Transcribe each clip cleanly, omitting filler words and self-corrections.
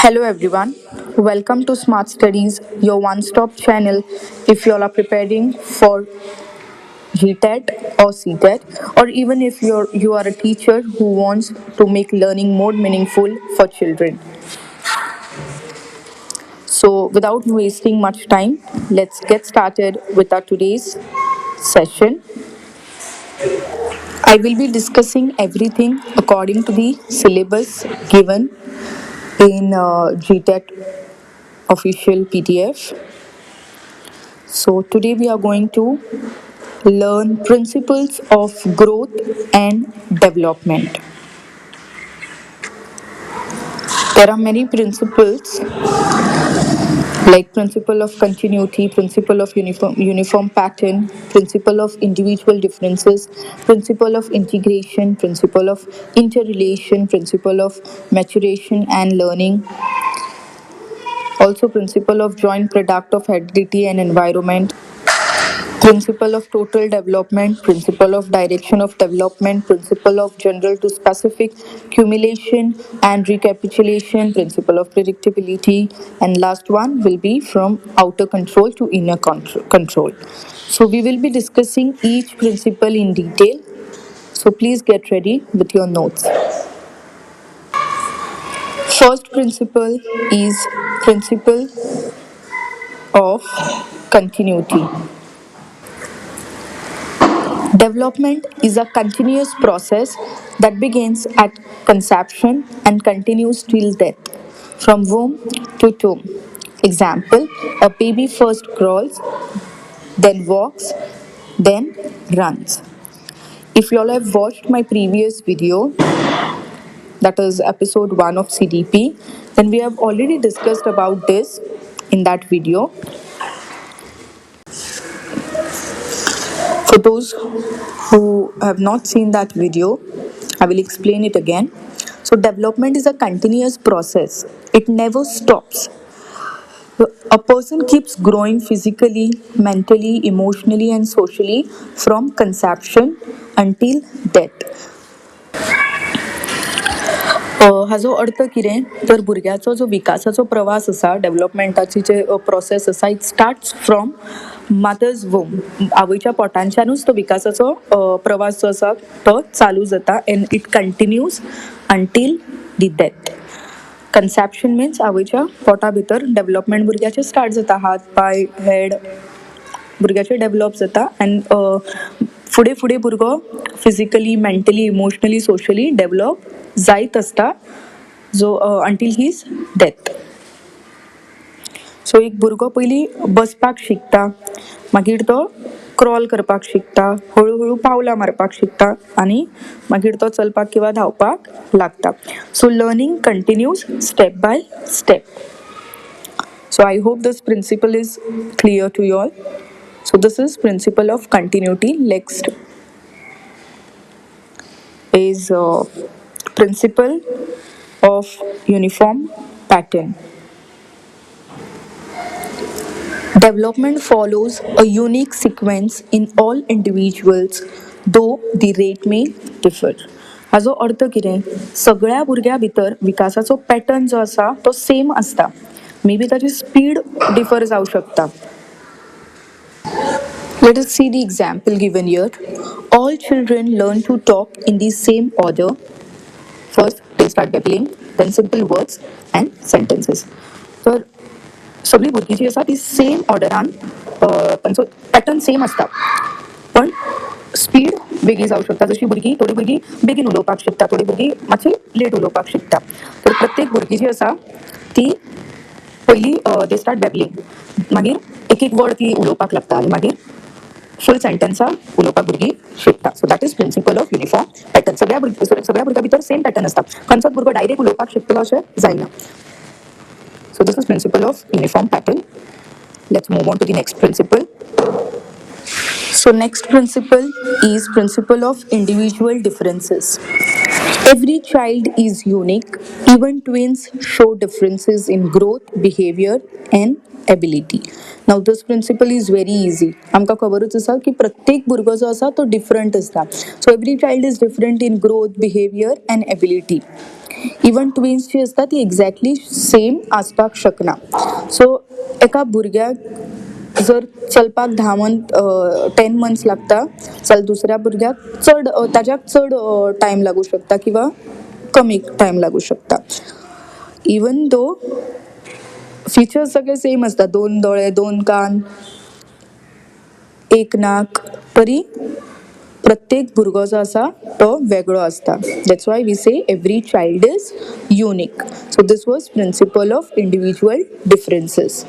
Hello everyone, welcome to Smart Studies, your one-stop channel. If you all are preparing for GTET or CTET, or even if you are a teacher who wants to make learning more meaningful for children. So, without wasting much time, let's get started with our today's session. I will be discussing everything according to the syllabus given in GTET official PDF. So, today we are going to learn principles of growth and development. There are many principles like principle of continuity, principle of uniform pattern, principle of individual differences, principle of integration, principle of interrelation, principle of maturation and learning, also principle of joint product of heredity and environment, principle of total development, principle of direction of development, principle of general to specific, cumulation and recapitulation, principle of predictability, and last one will be from outer control to inner control. So we will be discussing each principle in detail. So please get ready with your notes. First principle is principle of continuity. Development is a continuous process that begins at conception and continues till death, from womb to tomb. Example, a baby first crawls, then walks, then runs. If you all have watched my previous video, that is episode 1 of CDP, then we have already discussed about this in that video. For those who have not seen that video, I will explain it again. So, development is a continuous process, it never stops. A person keeps growing physically, mentally, emotionally, and socially from conception until death. हाजो अर्थ कितें तर भुरग्याचो जो विकासाचो प्रवास आसा डेव्हलपमेंटाची जे process आसा it starts from mother's वोम आवयच्या पोटांच्यानूच तो विकासाचो प्रवास जो आसा तो चालू जाता and it continues until the death. Conception mince आवयच्या पोटा भितर डेव्हलपमेंट भुरग्याचे स्टार्ट जाता हात पाय हेड भुरग्याचे डेव्हलप जाता एंड फुडें फुडें भुरगो physically mentally emotionally socially develop जायत आसता जो अंटील हीज डेथ. सो एक भुरगो पयलीं बसपाक शिकता मागीर तो क्रॉल करपाक शिकता हळू पावलां मारपाक शिकता आनी मागीर तो चलपाक किंवा धांवपाक लागता. So learning continues step by step. So I hope this principle is clear to you all. So this is principle of continuity. Next is principle of uniform pattern. Development follows a unique sequence in all individuals, though the rate may differ. हाजो अर्थ कितें सगळ्या भुरग्या भितर विकासाचो pattern जो आसा तो same आसता may be ताची स्पीड डिफर जावं शकता. Let us see the example given here. All children learn to talk in the same order. First, they start babbling, then simple words and sentences. तर सगळी भुरगीं जी आसा ती सेम ऑर्डरान तांचो पॅटर्न सेम आसता पण स्पीड वेगळी जावं शकता. जशी भुरगीं थोडीं भुरगीं बेगीन उलोवपाक शिकता थोडीं भुरगीं मातशी लेट उलोवपाक शिकता. तर प्रत्येक भुरगीं जी आसा ती पयलीं दे स्टार्ट बॅबलिंग मागीर एक एक वर्ड ती उलोवपाक लागता आनी मागीर फूल सेंटेन्सां उलोवपाक भुरगीं शिकता. So that is principle of uniform pattern. सगळ्या भुरग्यां भितर सेम पॅटर्न आसता. खंयचोच भुरगो डायरेक्ट उलोवपाक शिकतलो अशें जायना. So this is principle of uniform pattern. Let's move on to the next principle. So next principle is principle of individual differences. Every child is unique. Even twins show differences in growth, behavior and ability. Now this principle is very easy. आमकां खबरूच आसा की प्रत्येक भुरगो जो आसा तो different आसता. So every child is different in growth, behavior and ability. Even twins जी असता ती एक्झॅक्टली सेम आसपाक शकना. सो एका भुरग्याक जर चलपाक 10 मंथ्स लागता जाल्यार दुसऱ्या भुरग्याक ताज्याक चड टायम लागू शकता किंवा कमी टायम लागू शकता. इवन दो फीचर्स सगळे सेम असतात, 2 दोळे, 2 कान, एक नाक, तरी प्रत्येक भुरगो जो आसा तो वेगळो असता. That's why we say every child is unique. So this was principle of individual differences.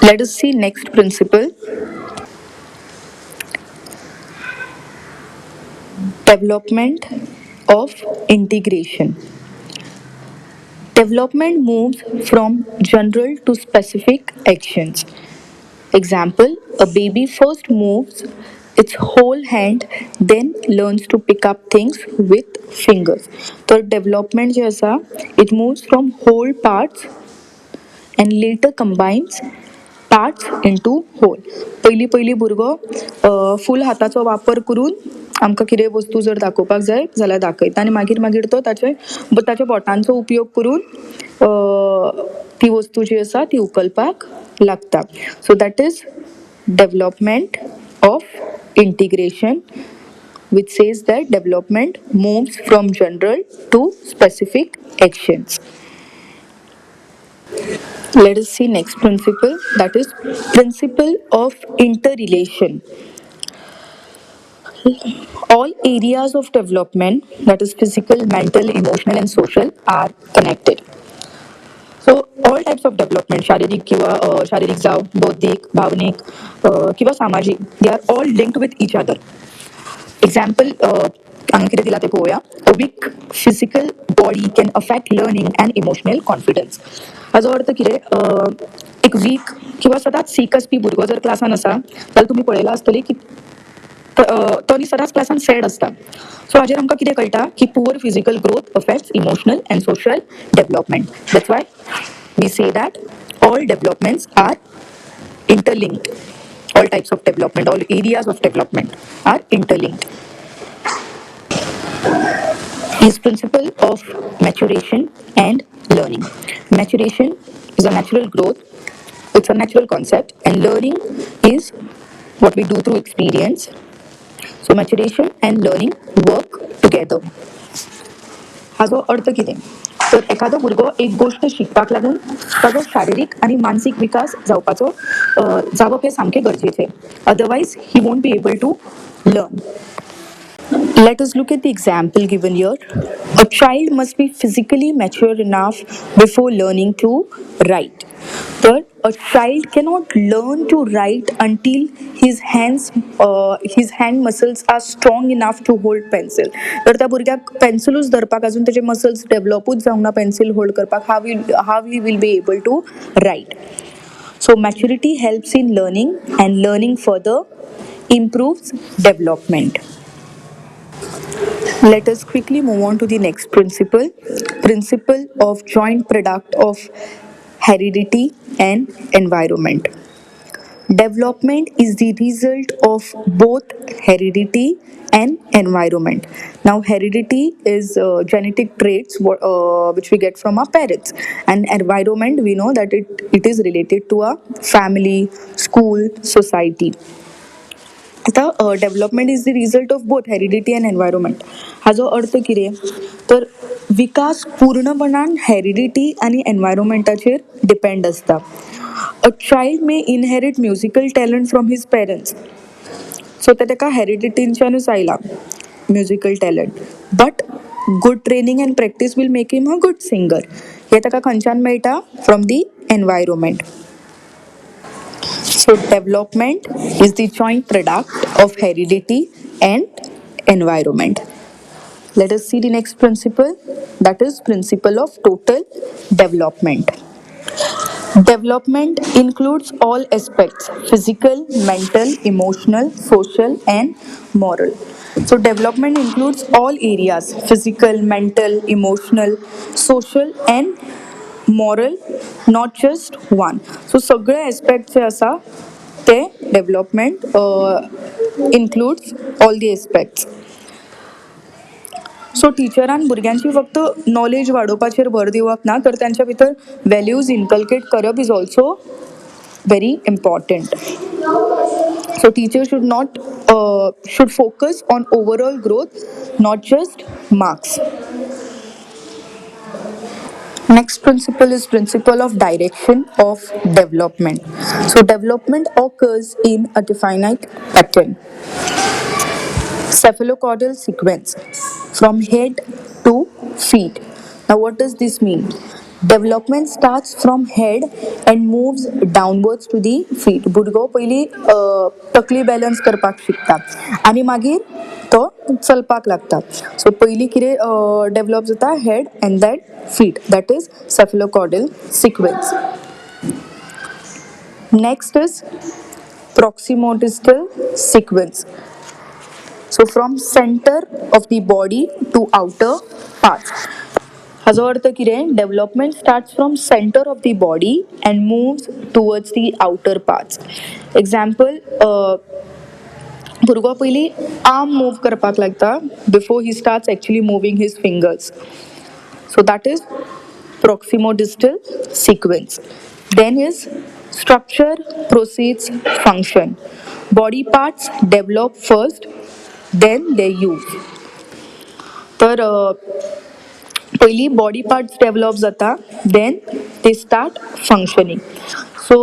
Let us see next principle, development of integration. Development moves from general to specific actions. Example, a baby first moves its whole hand, then learns to pick up things with fingers. So development जे आसा, it moves from whole parts and later combines parts into whole. पयली पयली भुरगो फूल हाताचो वापर करून आमकां कितें वस्तू जर दाखोवपाक जाय जाल्यार दाखयता आनी मागीर मागीर तो ताच्या बोटांचो उपयोग करून ती वस्तू जी आसा ती उखलपाक लागता. सो that is development of integration, which says that development moves from general to specific actions. Let us see next principle, that is principle of interrelation. All areas of development, that is physical, mental, emotional and social, are connected. So all types of development, शारीरिक किंवा शारीरिक जाव, बौद्धिक, भावनिक किंवा सामाजिक, they are all linked with each other. Example, हांगा कितें दिला तें पळोवया. A weak physical body can affect learning and emotional confidence. हाचो अर्थ कितें, एक वीक किंवा सदांच सीक असपी भुरगो जर क्लासान आसा जाल्यार तुमी पळयलां आसतलें की तो न्ही सदांच क्लासान सॅड असता. सो हाजेर आमकां कितें कळटा की poor physical growth affects emotional and social development. That's why we say that all developments are interlinked. All types of development, all areas of development are interlinked. Is principle of maturation and learning. Maturation is a natural growth, it's a natural concept, and learning is what we do through experience. So maturation and learning work together. हाचो अर्थ कितें, तर एखादो भुरगो एक गोष्ट शिकपाक लागून ताचो शारिरीक आनी मानसीक विकास जावप हें सामकें गरजेचें. Otherwise he won't be able to learn. Let us look at the example given here. A child must be physically mature enough before learning to write. Third, a child cannot learn to write until his hand muscles are strong enough to hold pencil. तर त्या भुरग्याक पेन्सिलूच धरपाक अजून त्याचे muscles डेव्हलपूच जावंक ना pencil hold करपाक, how he will be able to write. So maturity helps in learning and learning further improves development. Let us quickly move on to the next principle, principle of joint product of heredity and environment. Development is the result of both heredity and environment. Now, heredity is genetic traits which we get from our parents, and environment we know that it is related to our family, school, society. आता development is the result of both heredity and environment. हाचो अर्थ कितें, तर विकास पूर्णपणान heredity आनी एनवायरमेंटाचेर depend आसता. A child may inherit musical talent from his parents, so ते ताका हेरिडिटीच्यानूच आयला musical talent, but good training and practice will make him a good singer. हे ताका खंयच्यान मेळटा, from the environment. So development is the joint product of heredity and environment. Let us see the next principle, that is principle of total development. Development includes all aspects: physical, mental, emotional, social and moral. So development includes all areas: physical, mental, emotional, social and moral, not just one. So सगळे aspects जे आसा ते development includes all the aspects. सो टिचरान भुरग्यांची फक्त knowledge वाडोवपाचेर भर दिवप ना तर तांच्या भितर वॅल्यूज इनकल्केट करप is also very important. So teachers should focus on overall growth, not just marks. Next principle is principle of direction of development. So development occurs in a definite pattern. Cephalocaudal sequence from head to feet. Now what does this mean? Development starts from head and moves downwards to the feet. भुरगो पयली तकली balance करपाक शिकता आनी मागीर तो चलपाक लागता. सो पयली कितें डेवलप जाता head and that feet, that is cephalocaudal sequence. Next is proximodistal sequence. So from center of the body to outer parts. हाजो अर्थ कितें? Development starts from center of the body and moves towards the outer parts. Example, भुरगो पयली arm move करपाक लागता before he starts actually moving his fingers. So that is proximodistal sequence. Then is structure precedes function. Body parts develop first, then they use. तर पयली body parts develop जाता, then they start functioning. So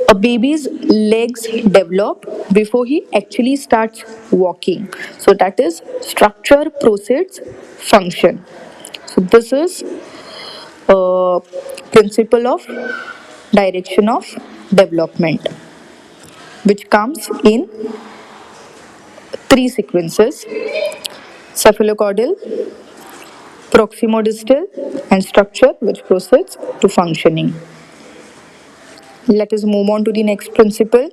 a baby's legs develop before he actually starts walking. So that is structure precedes function. So this is principle of direction of development, which comes in three sequences: cephalocaudal, proximodistal, and structure, which proceeds to functioning. Let us move on to the next principle.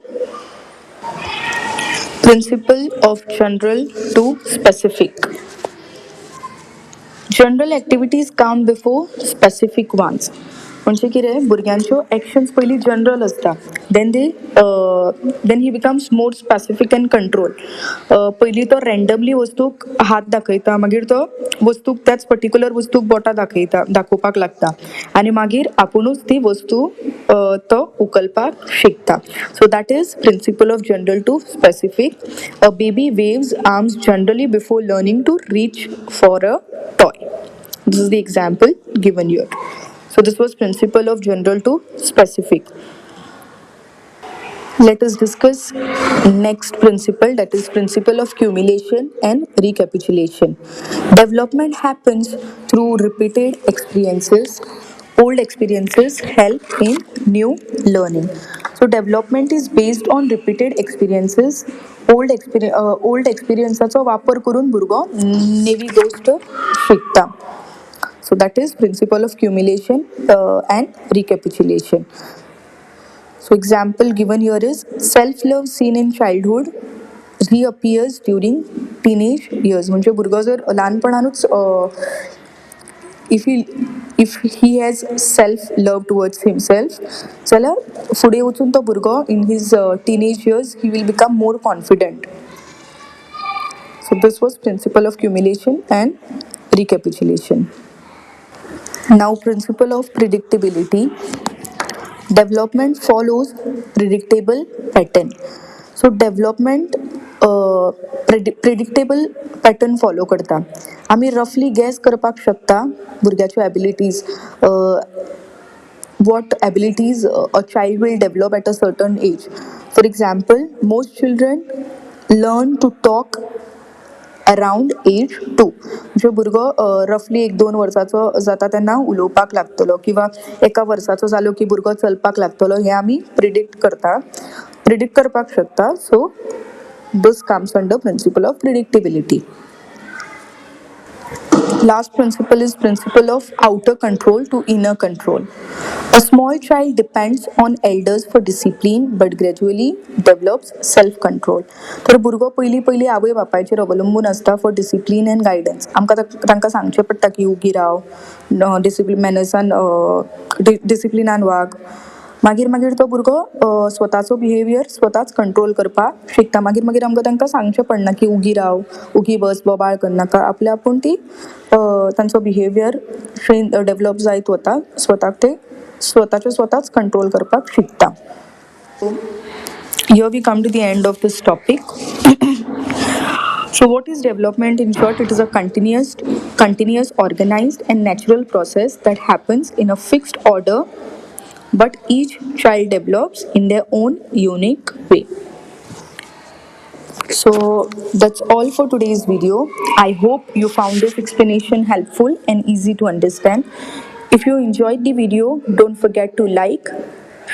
Principle of general to specific. General activities come before specific ones. म्हणजे कितें भुरग्यांच्यो actions पयली general आसता, then he becomes more specific and control. पयली तो randomly वस्तूक हात दाखयता, मागीर तो वस्तूक त्याच पर्टिक्युलर वस्तूक बोटां दाखोवपाक लागता आनी मागीर आपुणूच ती वस्तू तो उखलपाक शिकता. So that is principle of general to specific. A baby waves arms generally before learning to reach for a toy. This is the example given here. So this was principle of general to specific. Let us discuss next principle, that is principle of cumulation and recapitulation. Development happens through repeated experiences. Old experiences help in new learning. So development is based on repeated experiences. Old एक्सपिरियन्साचो वापर करून भुरगो navy गोष्ट शिकता. So that is principle of cumulation and recapitulation. So example given here is self-love seen in childhood reappears during teenage years. म्हणजे भुरगो जर ल्हानपणानूच if he has self-love towards himself, जाल्यार फुडें वचून तो भुरगो in his teenage years he will become more confident. So this was principle of cumulation and recapitulation. Now principle of predictability. Development follows predictable pattern. So development predictable pattern follow करता. आमी रफली gas करपाक शकता भुरग्याच्यो abilities, what abilities a child will develop at a certain age. For example, most children learn to talk around age 2. म्हणजे भुरगो रफली 1-2 वर्साचो जाता तेन्ना उलोवपाक लागतलो किंवा 1 वर्साचो जालो की भुरगो चलपाक लागतलो, हें आमी प्रिडिक्ट करपाक शकता. सो this comes under principle of predictability. Last principle is principle of outer control to inner control. A small child depends on elders for discipline but gradually develops self-control. तर भुरगो पयली आवय बापायचेर अवलंबून आसता फॉर डिसिप्लीन एंड गायडन्स. आमकां तांकां सांगचें पडटा की उगी राव, डिसिप्लिनान वाग, मागीर मागीर तो भुरगो स्वताचो बिहेवियर स्वताच कंट्रोल करपाक शिकता. मागीर मागीर आमकां तांकां सांगचें पडना की उगी राव, उगी बस, बोबाळ करनाका. आपल्या आपूण ती तांचो बिहेवियर डेवलप जायत वता. स्वताक ते स्वताच कंट्रोल करपाक शिकता. Here we come to the end of this topic. So, what is development? In short, it is a continuous, organized, and natural process that happens in a fixed order, but each child develops in their own unique way. So, that's all for today's video. I hope you found this explanation helpful and easy to understand. If you enjoyed the video, don't forget to like,